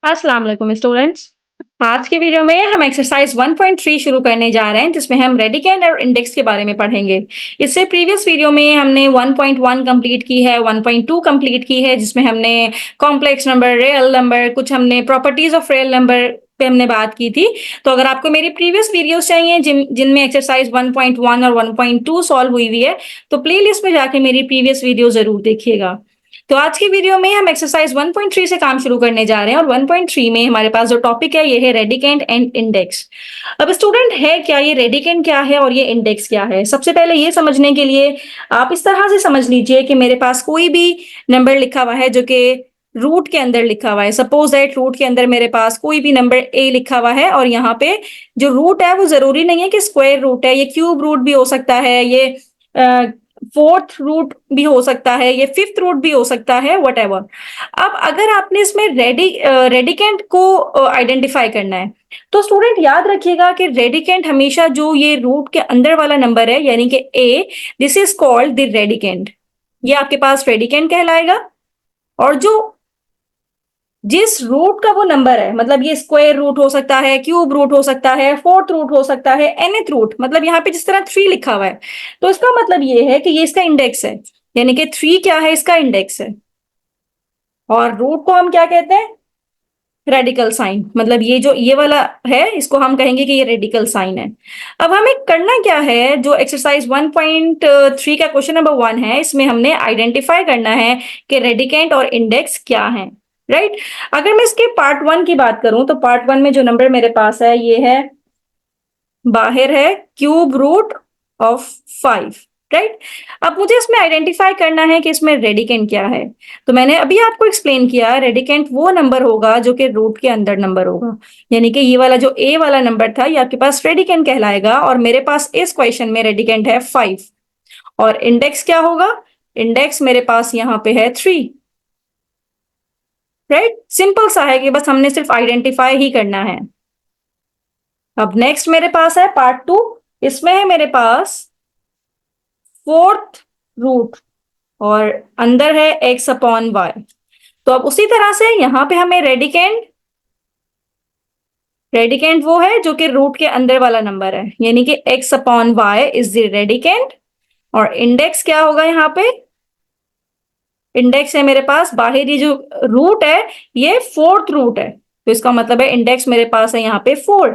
अस्सलाम वालेकुम स्टूडेंट्स। आज के वीडियो में हम एक्सरसाइज 1.3 शुरू करने जा रहे हैं जिसमें हम रेडिकेंड और इंडेक्स के बारे में पढ़ेंगे। इससे प्रीवियस वीडियो में हमने 1.1 कंप्लीट की है, 1.2 कंप्लीट की है जिसमें हमने कॉम्प्लेक्स नंबर, रियल नंबर, कुछ हमने प्रॉपर्टीज ऑफ रियल नंबर पे हमने बात की थी। तो अगर आपको मेरी प्रीवियस वीडियोस चाहिए जिनमें एक्सरसाइज 1.1 और 1.2 सॉल्व हुई है, तो प्लेलिस्ट में जाके मेरी प्रीवियस वीडियो जरूर देखिएगा। तो आज की वीडियो में हम एक्सरसाइज 1.3 से काम शुरू करने जा रहे हैं और 1.3 में हमारे पास जो टॉपिक है ये है रेडिकेंड एंड इंडेक्स। अब स्टूडेंट, है क्या ये रेडिकेंड, क्या है और ये इंडेक्स क्या है? सबसे पहले ये समझने के लिए आप इस तरह से समझ लीजिए कि मेरे पास कोई भी नंबर लिखा हुआ है जो कि रूट के अंदर लिखा हुआ है। सपोज दैट रूट के अंदर मेरे पास कोई भी नंबर ए लिखा हुआ है और यहाँ पे जो रूट है वो जरूरी नहीं है कि स्क्वायर रूट है, ये क्यूब रूट भी हो सकता है, ये फोर्थ रूट भी हो सकता है, ये फिफ्थ रूट भी हो सकता है, वट एवर। अब अगर आपने इसमें रेडिकेंट को आइडेंटिफाई करना है तो स्टूडेंट याद रखिएगा कि रेडिकेंट हमेशा जो ये रूट के अंदर वाला नंबर है यानी कि A, this is called the radicand. ये आपके पास रेडिकेंट कहलाएगा। और जो जिस रूट का वो नंबर है, मतलब ये स्क्वायर रूट हो सकता है, क्यूब रूट हो सकता है, फोर्थ रूट हो सकता है, एनथ रूट, मतलब यहाँ पे जिस तरह 3 लिखा हुआ है तो इसका मतलब ये है कि ये इसका इंडेक्स है, यानी कि 3 क्या है, इसका इंडेक्स है। और रूट को हम क्या कहते हैं? Radical sign. मतलब ये जो ये वाला है इसको हम कहेंगे कि ये रेडिकल साइन है। अब हमें करना क्या है, जो एक्सरसाइज 1.3 का क्वेश्चन नंबर 1 है इसमें हमने आइडेंटिफाई करना है कि रेडिकेंट और इंडेक्स क्या है, राइट। अगर मैं इसके पार्ट 1 की बात करूं तो पार्ट 1 में जो नंबर मेरे पास है ये है, बाहर है क्यूब रूट ऑफ 5, राइट। अब मुझे इसमें आइडेंटिफाई करना है कि इसमें रेडिकेंट क्या है। तो मैंने अभी आपको एक्सप्लेन किया, रेडिकेंट वो नंबर होगा जो कि रूट के अंदर नंबर होगा, यानी कि ये वाला जो ए वाला नंबर था ये आपके पास रेडिकेंट कहलाएगा। और मेरे पास इस क्वेश्चन में रेडिकेंट है 5। और इंडेक्स क्या होगा? इंडेक्स मेरे पास यहाँ पे है 3, राइट। सिंपल सा है कि बस हमने सिर्फ आइडेंटिफाई ही करना है। अब नेक्स्ट मेरे पास है पार्ट 2। इसमें है मेरे पास फोर्थ रूट और अंदर है एक्स अपॉन वाई। तो अब उसी तरह से यहां पे हमें रेडिकेंड, रेडिकेंट वो है जो कि रूट के अंदर वाला नंबर है, यानी कि X upon Y is the radicand. और इंडेक्स क्या होगा यहाँ पे? इंडेक्स है मेरे पास बाहरी जो रूट है ये फोर्थ रूट है, तो इसका मतलब है इंडेक्स मेरे पास है यहाँ पे 4।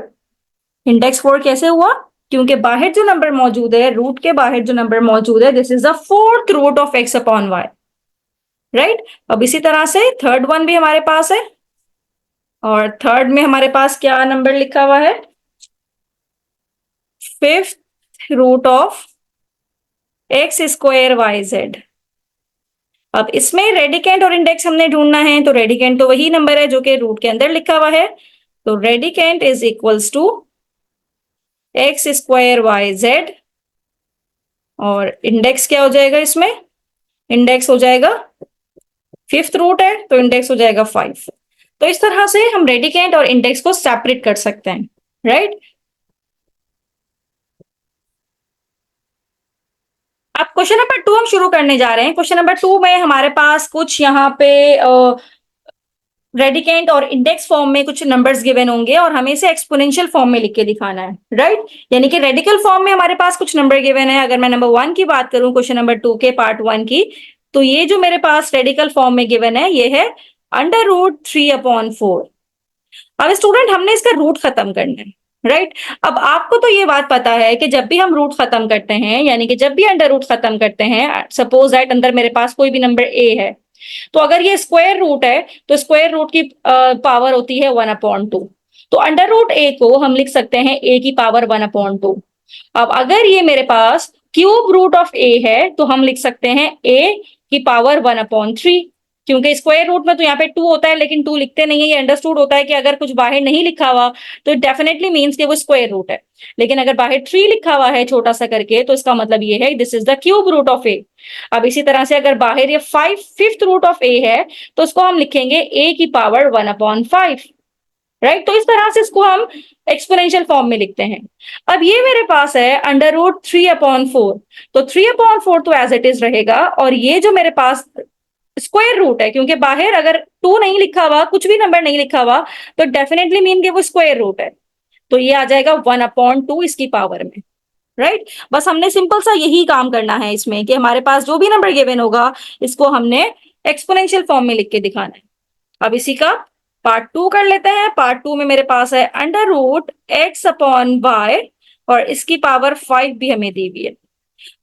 इंडेक्स 4 कैसे हुआ? क्योंकि बाहर जो नंबर मौजूद है, रूट के बाहर जो नंबर मौजूद है, this is the fourth root of X upon Y, right. अब इसी तरह से थर्ड वन भी हमारे पास है और थर्ड में हमारे पास क्या नंबर लिखा हुआ है? Fifth root of X square Y Z. अब इसमें रेडिकेंट और इंडेक्स हमने ढूंढना है, तो रेडिकेंट तो वही नंबर है जो कि रूट के अंदर लिखा हुआ है, तो radicand is equals to X square Y Z. और इंडेक्स क्या हो जाएगा इसमें? इंडेक्स हो जाएगा, फिफ्थ रूट है तो इंडेक्स हो जाएगा 5। तो इस तरह से हम रेडिकेंट और इंडेक्स को सेपरेट कर सकते हैं, राइट। अब क्वेश्चन नंबर 2 हम शुरू करने जा रहे हैं। क्वेश्चन नंबर 2 में हमारे पास कुछ यहाँ पे रेडिकेंट और इंडेक्स फॉर्म में कुछ नंबर्स गिवन होंगे और हमें इसे एक्सपोनेंशियल फॉर्म में लिख के दिखाना है, राइट। यानी कि रेडिकल फॉर्म में हमारे पास कुछ नंबर गिवन है। अगर मैं नंबर 1 की बात करूं, क्वेश्चन नंबर 2 के पार्ट 1 की, तो ये जो मेरे पास रेडिकल फॉर्म में गिवन है ये है अंडर रूट 3/4। अब स्टूडेंट हमने इसका रूट खत्म करना है, राइट। अब आपको तो ये बात पता है कि जब भी हम रूट खत्म करते हैं, यानी कि जब भी अंडर रूट खत्म करते हैं, सपोज दैट अंदर मेरे पास कोई भी नंबर ए है, तो अगर ये स्क्वायर रूट है तो स्क्वायर रूट की पावर होती है 1/2। तो अंडर रूट ए को हम लिख सकते हैं ए की पावर 1/2। अब अगर ये मेरे पास क्यूब रूट ऑफ ए है तो हम लिख सकते हैं ए की पावर 1/3। क्योंकि स्क्वायर रूट में तो यहाँ पे 2 होता है लेकिन 2 लिखते नहीं है, ये अंडरस्टूड होता है कि अगर कुछ बाहर नहीं लिखा हुआ तो डेफिनेटली मीन्स कि वो स्क्वायर रूट है। लेकिन अगर बाहर 3 लिखा हुआ है छोटा सा करके तो इसका मतलब ये है this is the cube root of A. अब इसी तरह से अगर बाहर ये 5 फिफ्थ रूट ऑफ ए है तो उसको हम लिखेंगे ए की पावर 1/5, राइट। तो इस तरह से इसको हम एक्सपोनेंशियल फॉर्म में लिखते हैं। अब ये मेरे पास है अंडर रूट 3/4, तो 3/4 तो एज इट इज रहेगा और ये जो मेरे पास स्क्वायर रूट है, क्योंकि बाहर अगर 2 नहीं लिखा हुआ, कुछ भी नंबर नहीं लिखा हुआ, तो डेफिनेटली मीन कि वो स्क्वायर रूट है। तो ये आ जाएगा 1/2 इसकी पावर में, राइट। बस हमने सिंपल सा यही काम करना है इसमें कि हमारे पास जो भी नंबर गिवन होगा इसको हमने एक्सपोनेंशियल फॉर्म में लिख के दिखाना है। अब इसी का पार्ट 2 कर लेते हैं। पार्ट 2 में मेरे पास है √x/y और इसकी पावर 5 भी हमें दी हुई है।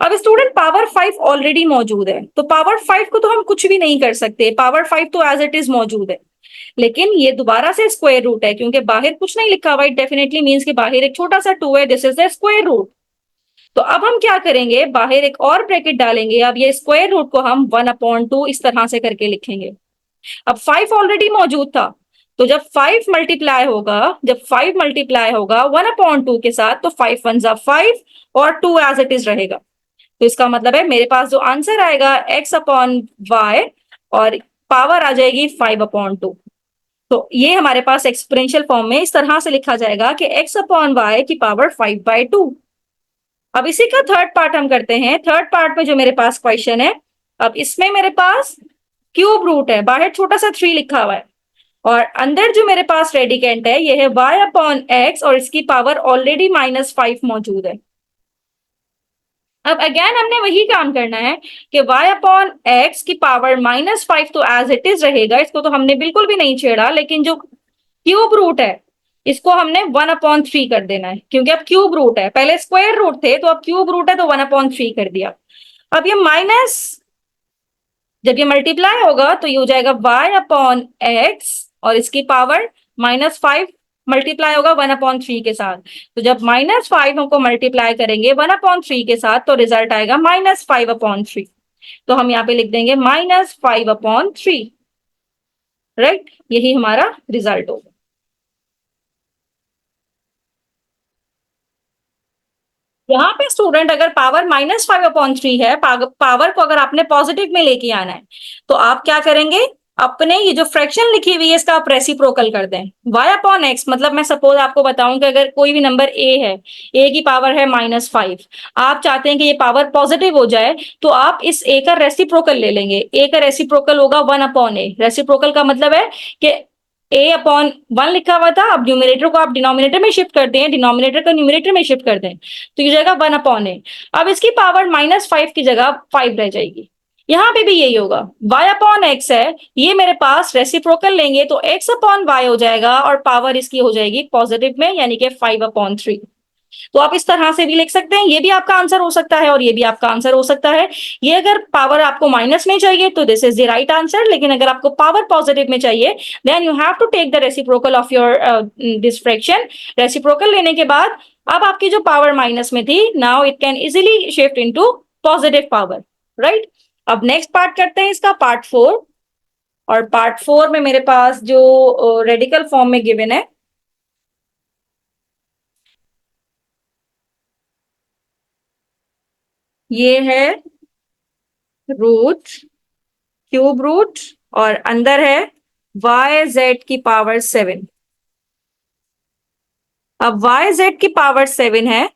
अब स्टूडेंट पावर 5 ऑलरेडी मौजूद है, तो पावर 5 को तो हम कुछ भी नहीं कर सकते, पावर 5 तो एज इट इज मौजूद है। लेकिन ये दोबारा से स्क्वायर रूट है, क्योंकि बाहर कुछ नहीं लिखा हुआ, डेफिनेटली मींस कि बाहर एक छोटा सा 2 है, this is the square root. तो अब हम क्या करेंगे, बाहर एक और ब्रैकेट डालेंगे। अब ये स्क्वायर रूट को हम 1/2 इस तरह से करके लिखेंगे। अब 5 ऑलरेडी मौजूद था, तो जब 5 मल्टीप्लाई होगा 1/2 के साथ, तो 5 1 जा 5 और 2 एज इट इज रहेगा। तो इसका मतलब है मेरे पास जो आंसर आएगा x/y और पावर आ जाएगी 5/2। तो ये हमारे पास एक्सपोनेंशियल फॉर्म में इस तरह से लिखा जाएगा कि x/y की पावर 5/2। अब इसी का थर्ड पार्ट हम करते हैं। थर्ड पार्ट में जो मेरे पास क्वेश्चन है, अब इसमें मेरे पास क्यूब रूट है, बाहर छोटा सा 3 लिखा हुआ है, और अंदर जो मेरे पास रेडिकेंट है ये है y/x और इसकी पावर ऑलरेडी -5 मौजूद है। अब अगेन हमने वही काम करना है कि y/x की पावर -5 तो एज इट इज रहेगा, इसको तो हमने बिल्कुल भी नहीं छेड़ा, लेकिन जो क्यूब रूट है इसको हमने 1/3 कर देना है, क्योंकि अब क्यूब रूट है, पहले स्क्वायर रूट थे तो अब क्यूब रूट है तो 1/3 कर दिया। अब ये माइनस, जब ये मल्टीप्लाई होगा तो ये हो जाएगा y/x और इसकी पावर -5 मल्टीप्लाई होगा 1/3 के साथ। तो जब -5 को मल्टीप्लाई करेंगे 1/3 के साथ तो रिजल्ट आएगा -5/3। तो हम यहाँ पे लिख देंगे -5/3, राइट। यही हमारा रिजल्ट होगा। यहाँ पे स्टूडेंट अगर पावर -5/3 है, पावर को अगर आपने पॉजिटिव में लेके आना है, तो आप क्या करेंगे, अपने ये जो फ्रैक्शन लिखी हुई है इसका आप रेसिप्रोकल कर दें। y/x मतलब मैं सपोज आपको बताऊं कि अगर कोई भी नंबर a है, a की पावर है -5, आप चाहते हैं कि ये पावर पॉजिटिव हो जाए, तो आप इस a का रेसिप्रोकल ले लेंगे। a का रेसिप्रोकल होगा 1/a। रेसिप्रोकल का मतलब है कि a/1 लिखा हुआ था, अब न्यूमिनेटर को आप डिनोमिनेटर में शिफ्ट कर दें, डिनोमिनेटर को न्यूमिनेटर में शिफ्ट कर दें, तो ये जाएगा 1/a। अब इसकी पावर -5 की जगह 5 रह जाएगी। यहाँ पे भी यही होगा, y/x है, ये मेरे पास रेसिप्रोकल लेंगे तो x/y हो जाएगा और पावर इसकी हो जाएगी पॉजिटिव में, यानी कि 5/3। तो आप इस तरह से भी लिख सकते हैं, ये भी आपका आंसर हो सकता है और ये भी आपका आंसर हो सकता है। ये अगर पावर आपको माइनस में चाहिए तो this is the right answer, लेकिन अगर आपको पावर पॉजिटिव में चाहिए then you have to take the reciprocal of your this fraction. Reciprocal लेने के बाद अब आपकी जो पावर माइनस में थी, now it can easily shift into positive power, right. अब नेक्स्ट पार्ट करते हैं इसका, पार्ट 4। और पार्ट 4 में मेरे पास जो रेडिकल फॉर्म में गिवन है, ये है रूट, क्यूब रूट, और अंदर है yz की पावर 7। अब yz की पावर 7 है,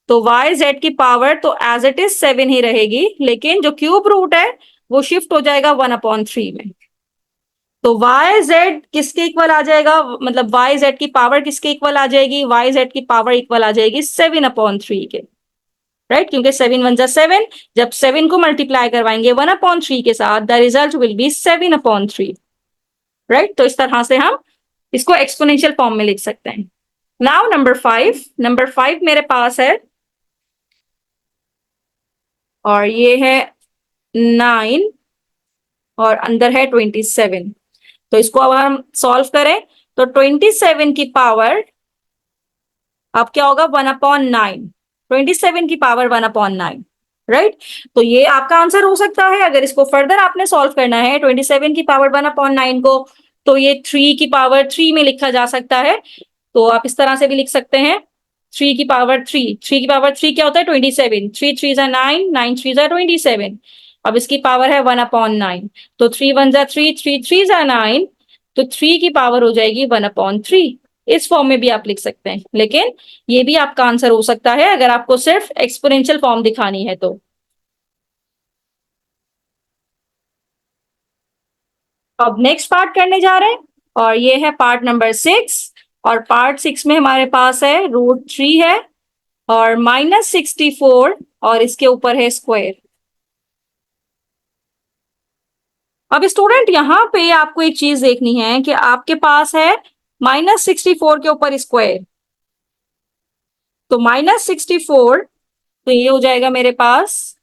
तो yz की पावर तो एज इट इज 7 ही रहेगी, लेकिन जो क्यूब रूट है वो शिफ्ट हो जाएगा 1/3 में। तो yz किसके इक्वल आ जाएगा, मतलब yz की पावर किसके इक्वल आ जाएगी, yz की पावर इक्वल आ जाएगी 7/3 के, राइट। क्योंकि 7 1 जा 7, जब 7 को मल्टीप्लाई करवाएंगे 1/3 के साथ, the result will be 7/3, right. तो इस तरह से हम इसको एक्सपोनेंशियल फॉर्म में लिख सकते हैं। नाउ नंबर 5 मेरे पास है, और ये है 9 और अंदर है 27। तो इसको अब हम सॉल्व करें तो 27 की पावर अब क्या होगा, 1/9। 27 की पावर 1/9, राइट। तो ये आपका आंसर हो सकता है। अगर इसको फर्दर आपने सॉल्व करना है 27 की पावर 1/9 को, तो ये 3 की पावर 3 में लिखा जा सकता है। तो आप इस तरह से भी लिख सकते हैं, 3 की पावर 3, 3 की पावर 3 क्या होता है, 27, 3 3 जा 9, 9 3 जा 27। अब इसकी पावर है 1/9, तो 3 1 जा 3, 3 3 जा 9, तो 3 की पावर हो जाएगी 1/3। इस फॉर्म में भी आप लिख सकते हैं, लेकिन ये भी आपका आंसर हो सकता है अगर आपको सिर्फ एक्सपोनेंशियल फॉर्म दिखानी है तो। अब नेक्स्ट पार्ट करने जा रहे हैं और ये है पार्ट नंबर 6। और पार्ट 6 में हमारे पास है √3 है और -64 और इसके ऊपर है स्क्वायर। अब स्टूडेंट यहाँ पे आपको एक चीज देखनी है कि आपके पास है -64 के ऊपर स्क्वायर, तो -64, तो ये हो जाएगा मेरे पास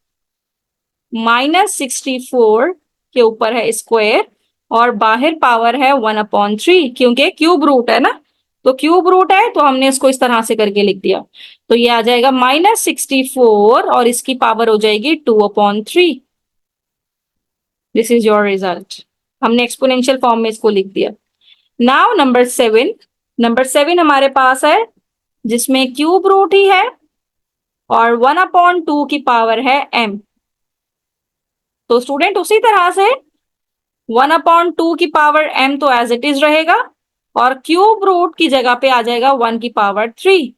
-64 के ऊपर है स्क्वायर और बाहर पावर है 1/3, क्योंकि क्यूब रूट है ना, तो क्यूब रूट है तो हमने इसको इस तरह से करके लिख दिया। तो ये आ जाएगा -64 और इसकी पावर हो जाएगी 2/3। This is your result. हमने एक्सपोनेंशियल फॉर्म में इसको लिख दिया। Now number 7। नंबर 7 हमारे पास है जिसमें क्यूब रूट ही है और 1/2 की पावर है m। तो स्टूडेंट उसी तरह से 1/2 की पावर m तो एज इट इज रहेगा और क्यूब रूट की जगह पे आ जाएगा 1 की पावर 3।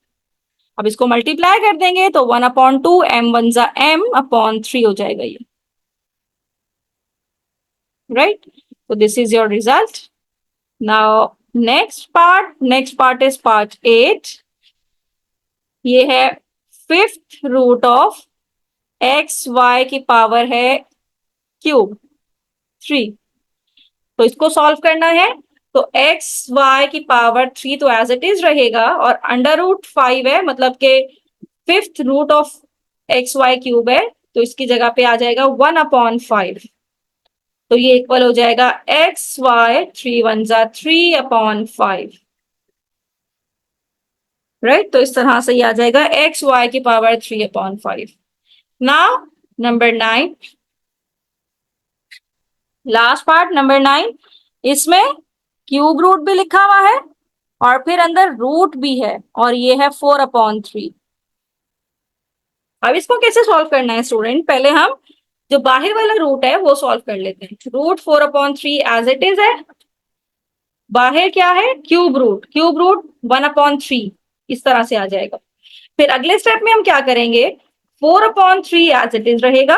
अब इसको मल्टीप्लाई कर देंगे तो 1/2 m1 जा m/3 हो जाएगा ये, राइट। तो this is your result. Now next part is part 8। ये है 5th रूट ऑफ xy की पावर है क्यूब 3। तो इसको सॉल्व करना है तो xy की पावर 3 तो एज इट इज रहेगा और √5 है, मतलब के 5th root of xy cube है, तो इसकी जगह पे आ जाएगा 1/5। तो ये इक्वल हो जाएगा xy 3 1 जा 3/5, राइट। तो इस तरह से ये आ जाएगा xy की power 3/5। Now number 9, last part number 9। इसमें क्यूब रूट भी लिखा हुआ है और फिर अंदर रूट भी है और ये है 4/3। अब इसको कैसे सॉल्व करना है स्टूडेंट, पहले हम जो बाहर वाला रूट है वो सॉल्व कर लेते हैं। रूट 4/3 एज इट इज है, बाहर क्या है क्यूब रूट 1/3, इस तरह से आ जाएगा। फिर अगले स्टेप में हम क्या करेंगे, 4/3 एज इट इज रहेगा,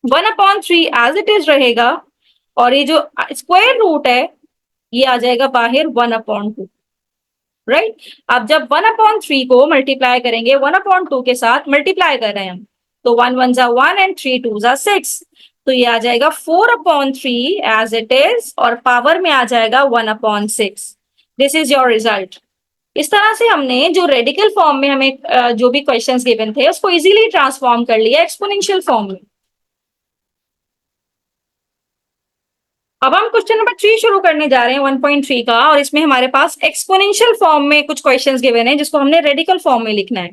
1/3 एज इट इज रहेगा और ये जो स्क्वायर रूट है ये आ जाएगा बाहर 1/2, राइट। अब जब 1/3 को मल्टीप्लाई करेंगे 1/2 के साथ, मल्टीप्लाई कर रहे हैं हम, तो 1 1 जा 1 एंड 3 2 जा 6, तो ये आ जाएगा 4/3 एज इट इज और पावर में आ जाएगा 1/6। This is your result. इस तरह से हमने जो रेडिकल फॉर्म में हमें जो भी क्वेश्चंस गिवन थे उसको इजीली ट्रांसफॉर्म कर लिया एक्सपोनेंशियल फॉर्म में। अब हम क्वेश्चन नंबर 3 शुरू करने जा रहे हैं 1.3 का, और इसमें हमारे पास एक्सपोनेंशियल फॉर्म में कुछ क्वेश्चंस गिवन है जिसको हमने रेडिकल फॉर्म में लिखना है।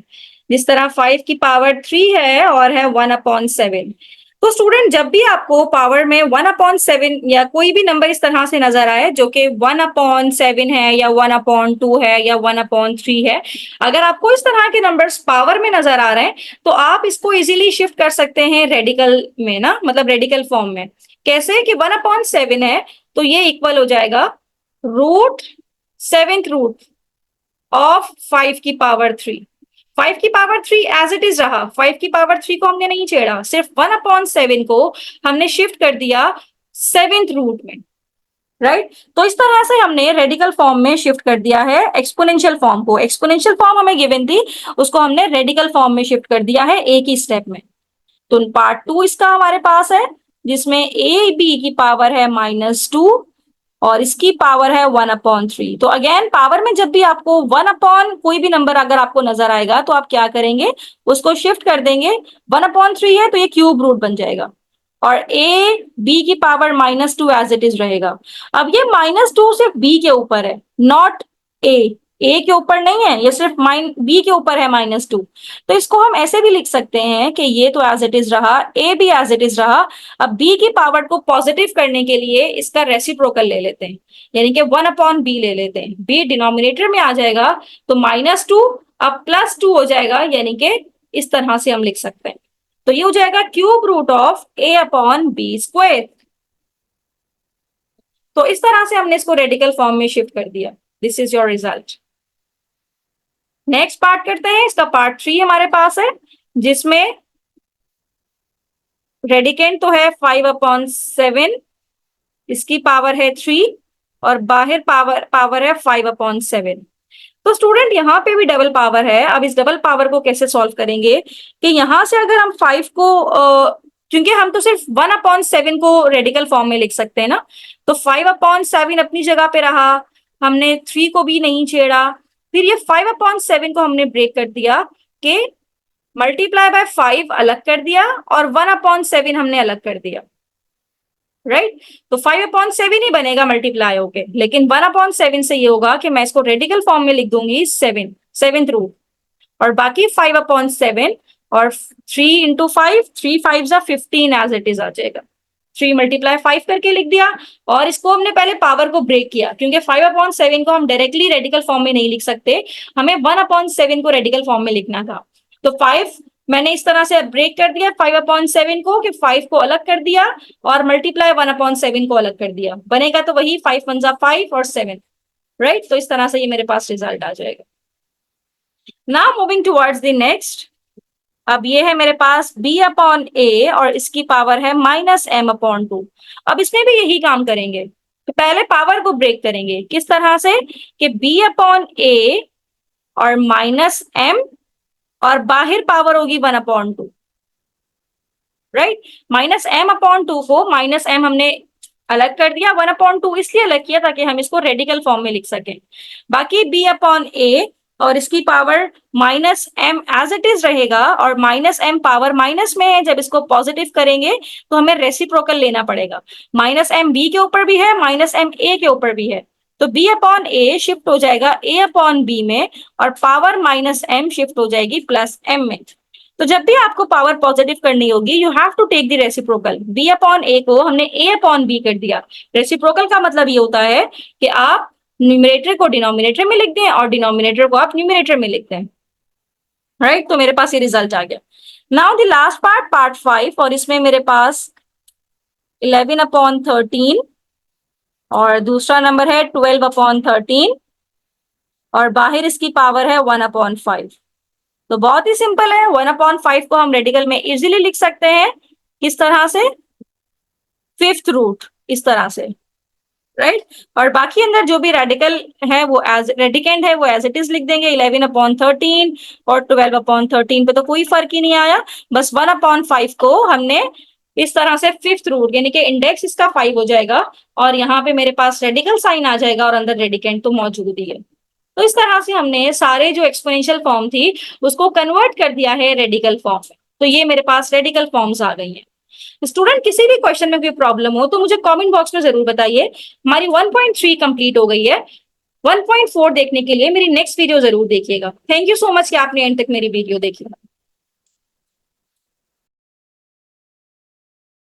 जिस तरह 5 की पावर 3 है और है 1/7। तो स्टूडेंट जब भी आपको पावर में 1/7 या कोई भी नंबर इस तरह से नजर आए जो कि 1/7 है या 1/2 है या 1/3 है, अगर आपको इस तरह के नंबर्स पावर में नजर आ रहे हैं तो आप इसको इजीली शिफ्ट कर सकते हैं रेडिकल में ना, मतलब रेडिकल फॉर्म में। कैसे कि 1/7 है तो ये इक्वल हो जाएगा √7 ऑफ 5 की पावर 3। 5 की पावर 3 एज इट इज रहा, 5 की पावर 3 को हमने नहीं छेड़ा, सिर्फ 1/7 को हमने शिफ्ट कर दिया 7th रूट में, राइट। तो इस तरह से हमने रेडिकल फॉर्म में शिफ्ट कर दिया है एक्सपोनेंशियल फॉर्म को। एक्सपोनेंशियल फॉर्म हमें गिवन थी, उसको हमने रेडिकल फॉर्म में शिफ्ट कर दिया है एक ही स्टेप में। तो पार्ट 2 इसका हमारे पास है जिसमें ए बी की पावर है -2 और इसकी पावर है 1/3। तो अगेन पावर में जब भी आपको 1 कोई भी नंबर अगर आपको नजर आएगा तो आप क्या करेंगे, उसको शिफ्ट कर देंगे। 1/3 है तो ये क्यूब रूट बन जाएगा और ए बी की पावर -2 एज इट इज रहेगा। अब ये -2 सिर्फ बी के ऊपर है, नॉट ए के ऊपर नहीं है, ये सिर्फ बी के ऊपर है -2। तो इसको हम ऐसे भी लिख सकते हैं कि ये तो एज इट इज रहा, ए भी एज इट इज रहा। अब बी की पावर को पॉजिटिव करने के लिए इसका रेसिप्रोकल ले लेते हैं, यानी कि 1/b ले लेते हैं। बी डिनोमिनेटर में आ जाएगा तो -2 अब +2 हो जाएगा, यानी कि इस तरह से हम लिख सकते हैं। तो ये हो जाएगा क्यूब रूट ऑफ a/b²। तो इस तरह से हमने इसको रेडिकल फॉर्म में शिफ्ट कर दिया। This is your result. Next part करते हैं, इसका पार्ट 3 हमारे पास है जिसमें रेडिकेंड तो है 5/7 इसकी पावर है 3 और बाहर पावर है 5/7। तो स्टूडेंट यहाँ पे भी डबल पावर है। अब इस डबल पावर को कैसे सॉल्व करेंगे कि यहाँ से अगर हम 5 को क्योंकि हम तो सिर्फ 1/7 को रेडिकल फॉर्म में लिख सकते हैं ना, तो 5/7 अपनी जगह पे रहा, हमने 3 को भी नहीं छेड़ा, फिर ये 5/7 को हमने ब्रेक कर दिया कि मल्टीप्लाई बाय 5 अलग कर दिया और 1/7 हमने अलग कर दिया, राइट। तो 5/7 ही बनेगा मल्टीप्लाई होके, लेकिन 1/7 से ये होगा कि मैं इसको रेडिकल फॉर्म में लिख दूंगी 7th रूट, और बाकी 5/7 और 3 इंटू 5, 3 5 15 एज इट इज आ जाएगा। 3 मल्टीप्लाई 5 करके लिख दिया, और इसको हमने पहले पावर को ब्रेक किया क्योंकि 5/7 को हम डायरेक्टली रेडिकल फॉर्म में नहीं लिख सकते, हमें 1/7 को रेडिकल फॉर्म में लिखना था। तो 5 मैंने इस तरह से ब्रेक कर दिया 5/7 को कि 5 को अलग कर दिया और मल्टीप्लाई 1/7 को अलग कर दिया, बनेगा तो वही 5 1 5 और 7, राइट। तो इस तरह से ये मेरे पास रिजल्ट आ जाएगा। Now moving towards the next. अब ये है मेरे पास b/a और इसकी पावर है -m/2। अब इसमें भी यही काम करेंगे, तो पहले पावर को ब्रेक करेंगे किस तरह से कि b/a और -m और बाहर पावर होगी 1/2, राइट। -m/2 को -m हमने अलग कर दिया, 1/2 इसलिए अलग किया ताकि हम इसको रेडिकल फॉर्म में लिख सकें। बाकी b/a और इसकी power -m as it is रहेगा, और -m पावर माइनस में है, जब इसको पॉजिटिव करेंगे तो हमें रेसिप्रोकल लेना पड़ेगा। -m b के ऊपर भी है, -m a के ऊपर भी है, तो b/a शिफ्ट हो जाएगा a/b में और पावर -m शिफ्ट हो जाएगी +m में। तो जब भी आपको पावर पॉजिटिव करनी होगी you have to take the reciprocal. b/a को हमने a/b कर दिया। रेसिप्रोकल का मतलब ये होता है कि आप न्यूमरेटर को डिनोमिनेटर में लिख दें और डिनोमिनेटर को आप न्यूमरेटर में लिख दें, राइट। तो मेरे पास ये रिजल्ट आ गया। नाउ द लास्ट पार्ट 5, और इसमें मेरे पास 11/13 और दूसरा नंबर है 12/13 और बाहर इसकी पावर है 1/5। तो बहुत ही सिंपल है, 1/5 को हम रेडिकल में इजीली लिख सकते हैं किस तरह से, 5th रूट इस तरह से, राइट। और बाकी अंदर जो भी रेडिकल है वो एज रेडिकेंड है वो एज इट इज लिख देंगे। 11/13 और 12/13 पे तो कोई फर्क ही नहीं आया, बस 1/5 को हमने इस तरह से 5th रूट यानी कि इंडेक्स इसका 5 हो जाएगा, और यहाँ पे मेरे पास रेडिकल साइन आ जाएगा और अंदर रेडिकेंड तो मौजूद ही है। तो इस तरह से हमने सारे जो एक्सपोनेंशियल फॉर्म थी उसको कन्वर्ट कर दिया है रेडिकल फॉर्म में। तो ये मेरे पास रेडिकल फॉर्म्स आ गई हैं। स्टूडेंट किसी भी क्वेश्चन में कोई प्रॉब्लम हो तो मुझे कमेंट बॉक्स में जरूर बताइए। हमारी 1.3 कंप्लीट हो गई है। 1.4 देखने के लिए मेरी नेक्स्ट वीडियो जरूर देखिएगा। थैंक यू सो मच कि आपने एंड तक मेरी वीडियो देखी।